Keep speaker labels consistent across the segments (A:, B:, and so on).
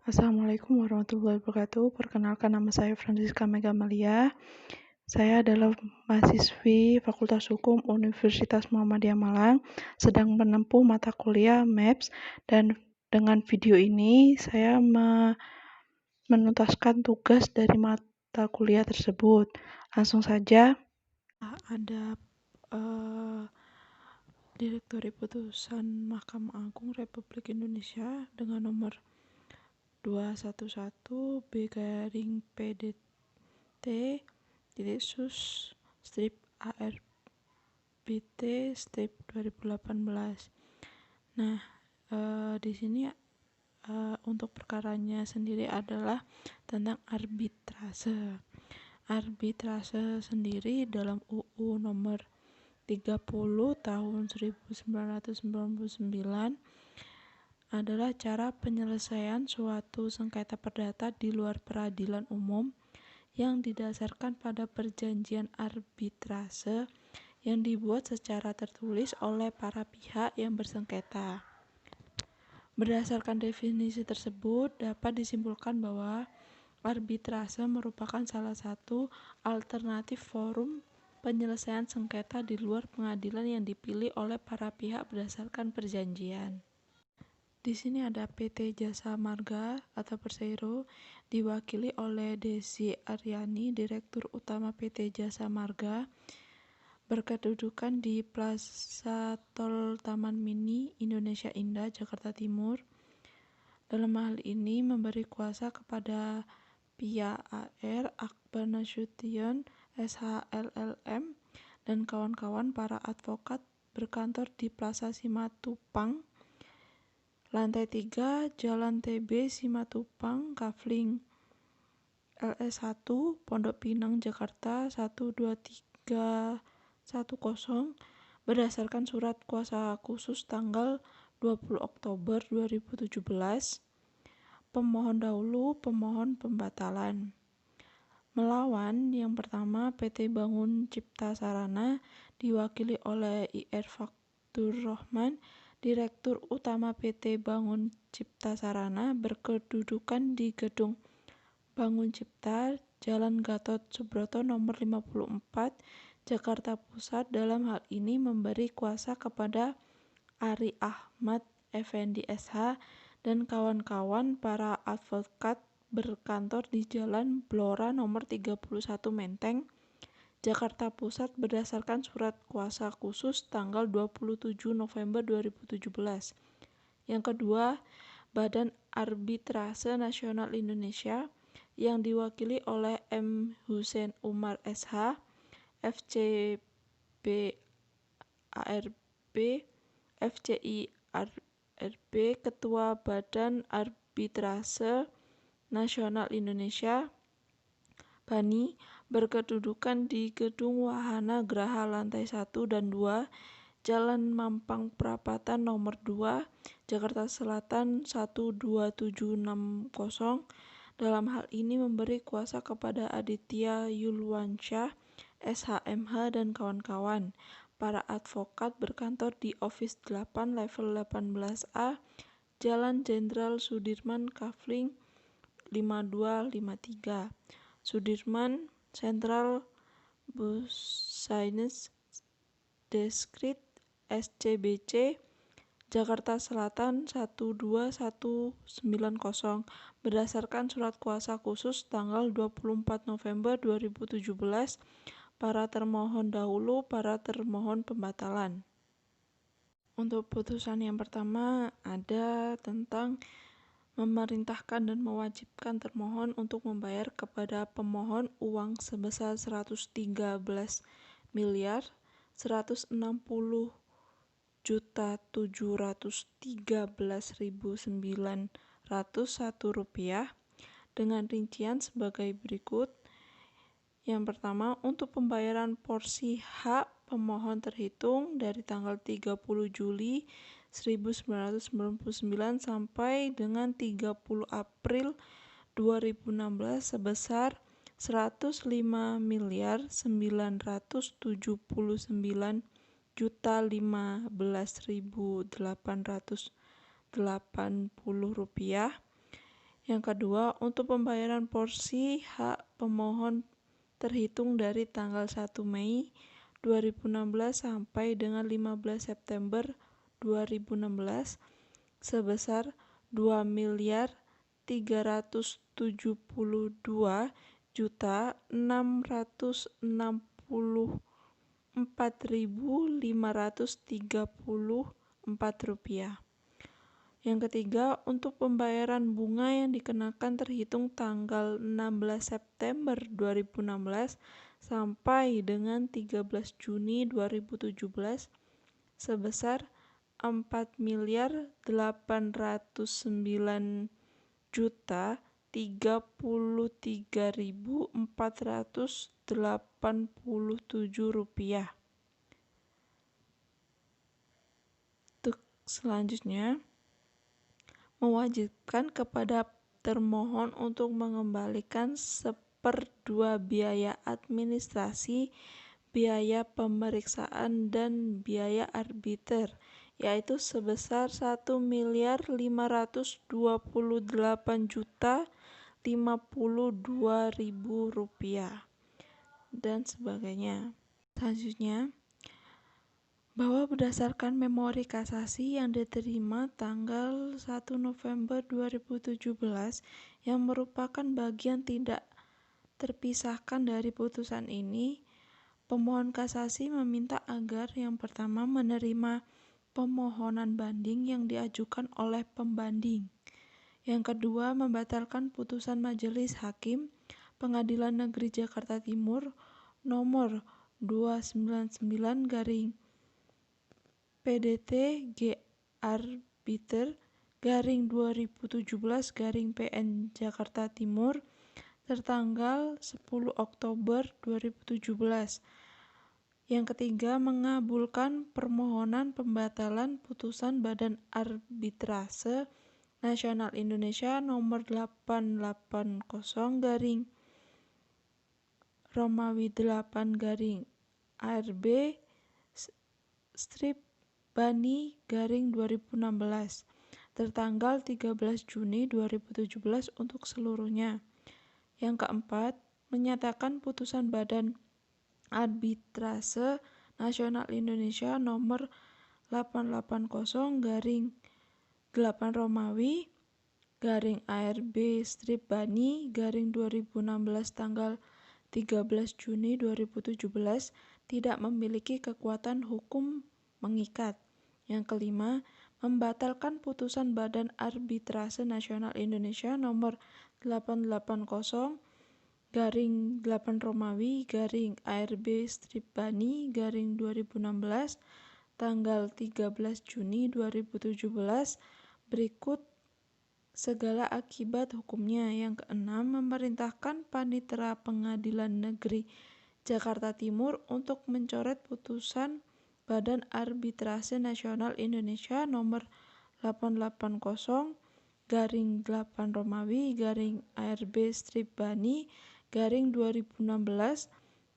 A: Assalamualaikum warahmatullahi wabarakatuh. Perkenalkan, nama saya Francisca Megamalia. Saya adalah mahasiswi Fakultas Hukum Universitas Muhammadiyah Malang, sedang menempuh mata kuliah MAPS, dan dengan video ini saya menuntaskan tugas dari mata kuliah tersebut. Langsung saja, ada Direktori Putusan Mahkamah Agung Republik Indonesia dengan nomor 211 B/PDT sus strip ARBT strip 2018. Nah, di sini untuk perkaranya sendiri adalah tentang arbitrase. Arbitrase sendiri dalam UU nomor 30 tahun 1999 adalah cara penyelesaian suatu sengketa perdata di luar peradilan umum yang didasarkan pada perjanjian arbitrase yang dibuat secara tertulis oleh para pihak yang bersengketa. Berdasarkan definisi tersebut, dapat disimpulkan bahwa arbitrase merupakan salah satu alternatif forum penyelesaian sengketa di luar pengadilan yang dipilih oleh para pihak berdasarkan perjanjian. Di sini ada PT Jasa Marga atau Persero, diwakili oleh Desi Aryani, Direktur Utama PT Jasa Marga, berkedudukan di Plaza Tol Taman Mini Indonesia Indah, Jakarta Timur. Dalam hal ini memberi kuasa kepada Pia AR, Akbar Nasution, SHLLM, dan kawan-kawan para advokat berkantor di Plaza Simatupang, Lantai 3, Jalan TB Simatupang, Kafling LS1, Pondok Pinang, Jakarta 12310 berdasarkan surat kuasa khusus tanggal 20 Oktober 2017. Pemohon dahulu, pemohon pembatalan. Melawan yang pertama PT Bangun Cipta Sarana diwakili oleh IR Faktur Rohman, Direktur Utama PT Bangun Cipta Sarana, berkedudukan di Gedung Bangun Cipta, Jalan Gatot Subroto nomor 54, Jakarta Pusat. Dalam hal ini memberi kuasa kepada Ari Ahmad Effendi SH dan kawan-kawan para advokat berkantor di Jalan Blora nomor 31 Menteng, Jakarta Pusat berdasarkan surat kuasa khusus tanggal 27 November 2017. Yang kedua, Badan Arbitrase Nasional Indonesia yang diwakili oleh M. Hussein Umar SH, FCB ARB, FCI ARB, Ketua Badan Arbitrase Nasional Indonesia, Bani, berkedudukan di Gedung Wahana Graha lantai 1 dan 2, Jalan Mampang Perapatan nomor 2, Jakarta Selatan 12760. Dalam hal ini memberi kuasa kepada Aditya Yulwansyah, SHMH dan kawan-kawan, para advokat berkantor di Office 8 level 18A, Jalan Jenderal Sudirman, Kafling 5253. Sudirman Central Business District SCBC, Jakarta Selatan 12190 berdasarkan surat kuasa khusus tanggal 24 November 2017. Para termohon dahulu, para termohon pembatalan. Untuk putusan yang pertama ada tentang memerintahkan dan mewajibkan termohon untuk membayar kepada pemohon uang sebesar 113.713.901 rupiah dengan rincian sebagai berikut. Yang pertama, untuk pembayaran porsi hak pemohon terhitung dari tanggal 30 Juli 1999 sampai dengan 30 April 2016 sebesar 105.979.015.880 rupiah. Yang kedua, untuk pembayaran porsi hak pemohon terhitung dari tanggal 1 Mei 2016 sampai dengan 15 September 2016 sebesar 2.372.664.534 rupiah. Yang ketiga, untuk pembayaran bunga yang dikenakan terhitung tanggal 16 September 2016 sampai dengan 13 Juni 2017 sebesar 4.039.033.487 rupiah. Untuk selanjutnya, mewajibkan kepada termohon untuk mengembalikan 1/2 biaya administrasi, biaya pemeriksaan, dan biaya arbiter, yaitu sebesar 1.058.052.000 rupiah dan sebagainya. Selanjutnya, bahwa berdasarkan memori kasasi yang diterima tanggal 1 November 2017 yang merupakan bagian tidak terpisahkan dari putusan ini, pemohon kasasi meminta agar yang pertama menerima pemohonan banding yang diajukan oleh pembanding. Yang kedua, membatalkan putusan Majelis Hakim Pengadilan Negeri Jakarta Timur nomor 299 PDT G Arbiter /2017 PN Jakarta Timur tertanggal 10 Oktober 2017. Yang ketiga, mengabulkan permohonan pembatalan putusan Badan Arbitrase Nasional Indonesia nomor 880 Romawi 8 ARB strip Bani 2016 tertanggal 13 Juni 2017 untuk seluruhnya. Yang keempat, menyatakan putusan Badan Arbitrase Nasional Indonesia nomor 880 8 Romawi ARB strip Bani 2016 tanggal 13 Juni 2017 tidak memiliki kekuatan hukum mengikat. Yang kelima, membatalkan putusan Badan Arbitrase Nasional Indonesia nomor 880 8 Romawi ARB strip Bani 2016 tanggal 13 Juni 2017 berikut segala akibat hukumnya. Yang keenam, memerintahkan Panitera Pengadilan Negeri Jakarta Timur untuk mencoret putusan Badan Arbitrase Nasional Indonesia nomor 880 8 Romawi ARB strip Bani 2016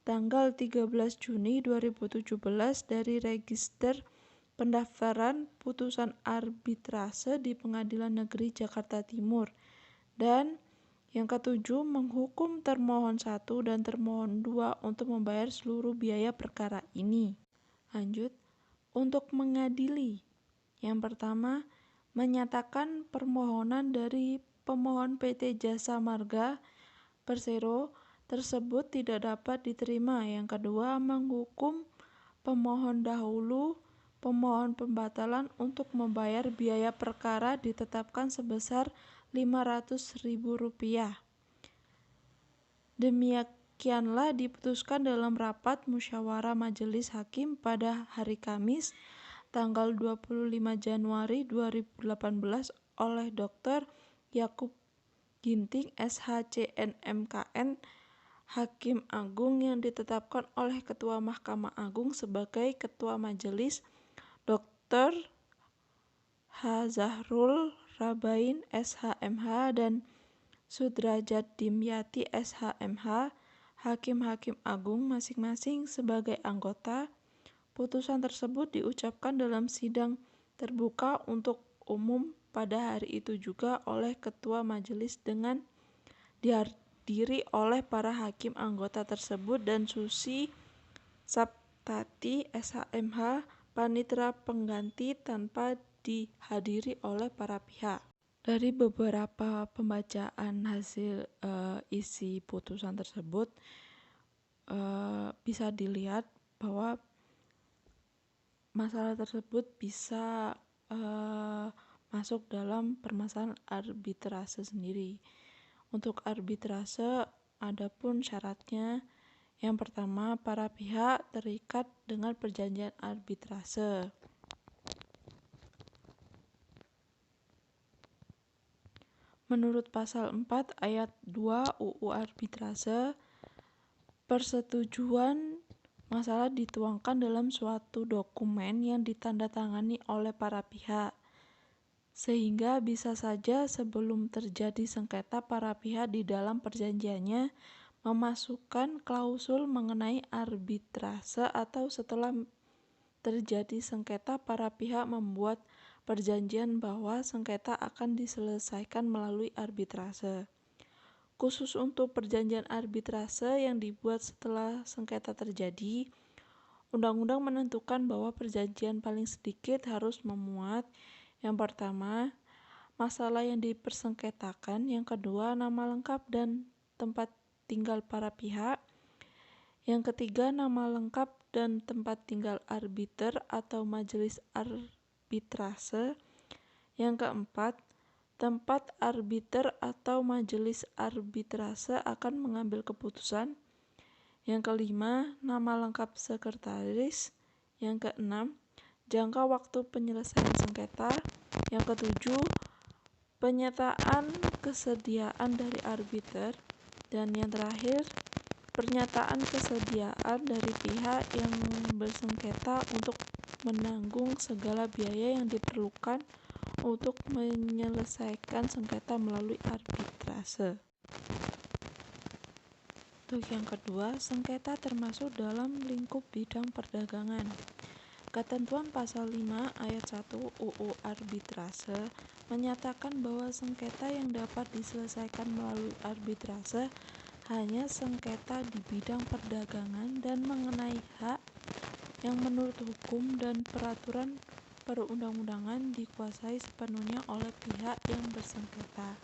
A: tanggal 13 Juni 2017 dari register pendaftaran putusan arbitrase di Pengadilan Negeri Jakarta Timur. Dan yang ketujuh, menghukum termohon 1 dan termohon 2 untuk membayar seluruh biaya perkara ini. Lanjut, untuk mengadili. Yang pertama, menyatakan permohonan dari pemohon PT Jasa Marga Persero tersebut tidak dapat diterima. Yang kedua, menghukum pemohon dahulu pemohon pembatalan untuk membayar biaya perkara ditetapkan sebesar Rp500.000. Demikianlah diputuskan dalam rapat musyawarah Majelis Hakim pada hari Kamis tanggal 25 Januari 2018 oleh Dr. Yakub Ginting SHCN MKN Hakim Agung yang ditetapkan oleh Ketua Mahkamah Agung sebagai Ketua Majelis Dr. H. Zahrul Rabain SHMH dan Sudrajat Dimyati SHMH, Hakim-Hakim Agung masing-masing sebagai anggota. Putusan tersebut diucapkan dalam sidang terbuka untuk umum pada hari itu juga oleh ketua majelis dengan dihadiri oleh para hakim anggota tersebut dan Susi Saptati SHMH panitera pengganti tanpa dihadiri oleh para pihak. Dari beberapa pembacaan hasil isi putusan tersebut bisa dilihat bahwa masalah tersebut bisa masuk dalam permasalahan arbitrase sendiri. Untuk arbitrase adapun syaratnya, yang pertama, para pihak terikat dengan perjanjian arbitrase. Menurut pasal 4 ayat 2 UU Arbitrase, persetujuan masalah dituangkan dalam suatu dokumen yang ditandatangani oleh para pihak. Sehingga bisa saja sebelum terjadi sengketa para pihak di dalam perjanjiannya memasukkan klausul mengenai arbitrase atau setelah terjadi sengketa para pihak membuat perjanjian bahwa sengketa akan diselesaikan melalui arbitrase. Khusus untuk perjanjian arbitrase yang dibuat setelah sengketa terjadi, undang-undang menentukan bahwa perjanjian paling sedikit harus memuat yang pertama, masalah yang dipersengketakan, yang kedua, nama lengkap dan tempat tinggal para pihak, yang ketiga, nama lengkap dan tempat tinggal arbiter atau majelis arbitrase, yang keempat, tempat arbiter atau majelis arbitrase akan mengambil keputusan, yang kelima, nama lengkap sekretaris, yang keenam, jangka waktu penyelesaian sengketa, yang ketujuh, pernyataan kesediaan dari arbiter, dan yang terakhir, pernyataan kesediaan dari pihak yang bersengketa untuk menanggung segala biaya yang diperlukan untuk menyelesaikan sengketa melalui arbitrase. Untuk yang kedua, sengketa termasuk dalam lingkup bidang perdagangan. Ketentuan pasal 5 ayat 1 UU Arbitrase menyatakan bahwa sengketa yang dapat diselesaikan melalui arbitrase hanya sengketa di bidang perdagangan dan mengenai hak yang menurut hukum dan peraturan perundang-undangan dikuasai sepenuhnya oleh pihak yang bersengketa.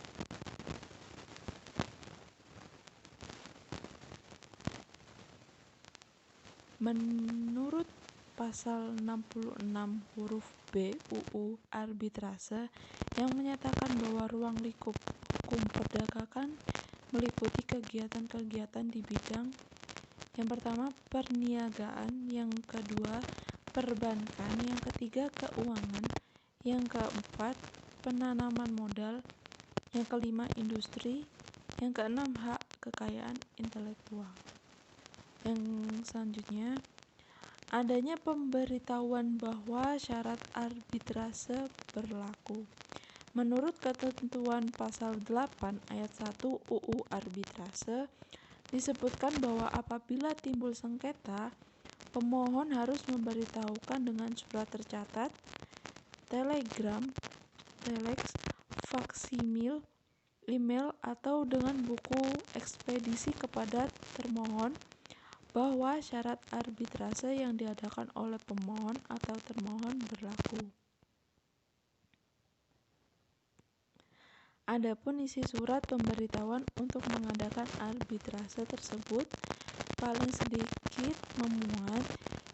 A: Menurut pasal 66 huruf B UU Arbitrase yang menyatakan bahwa ruang lingkup hukum perdagangan meliputi kegiatan-kegiatan di bidang yang pertama perniagaan, yang kedua perbankan, yang ketiga keuangan, yang keempat penanaman modal, yang kelima industri, yang keenam hak kekayaan intelektual. Yang selanjutnya, adanya pemberitahuan bahwa syarat arbitrase berlaku. Menurut ketentuan pasal 8 ayat 1 UU Arbitrase, disebutkan bahwa apabila timbul sengketa, pemohon harus memberitahukan dengan surat tercatat, telegram, telex, faksimil, email, atau dengan buku ekspedisi kepada termohon bahwa syarat arbitrase yang diadakan oleh pemohon atau termohon berlaku. Adapun isi surat pemberitahuan untuk mengadakan arbitrase tersebut paling sedikit memuat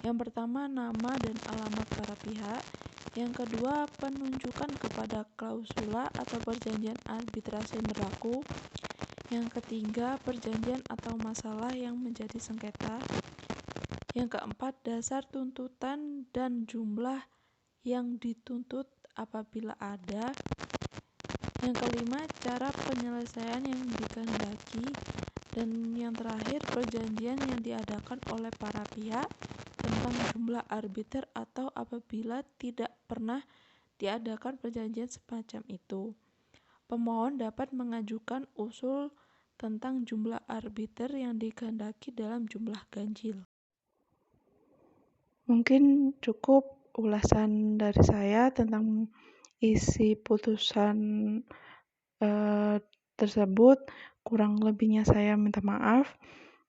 A: yang pertama nama dan alamat para pihak, yang kedua penunjukan kepada klausula atau perjanjian arbitrase yang berlaku, yang ketiga perjanjian atau masalah yang menjadi sengketa, yang keempat dasar tuntutan dan jumlah yang dituntut apabila ada, yang kelima cara penyelesaian yang dikehendaki, dan yang terakhir perjanjian yang diadakan oleh para pihak tentang jumlah arbiter atau apabila tidak pernah diadakan perjanjian semacam itu. Pemohon dapat mengajukan usul tentang jumlah arbiter yang dikehendaki dalam jumlah ganjil. Mungkin cukup ulasan dari saya tentang isi putusan tersebut. Kurang lebihnya saya minta maaf.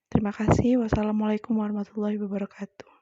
A: Terima kasih. Wassalamualaikum warahmatullahi wabarakatuh.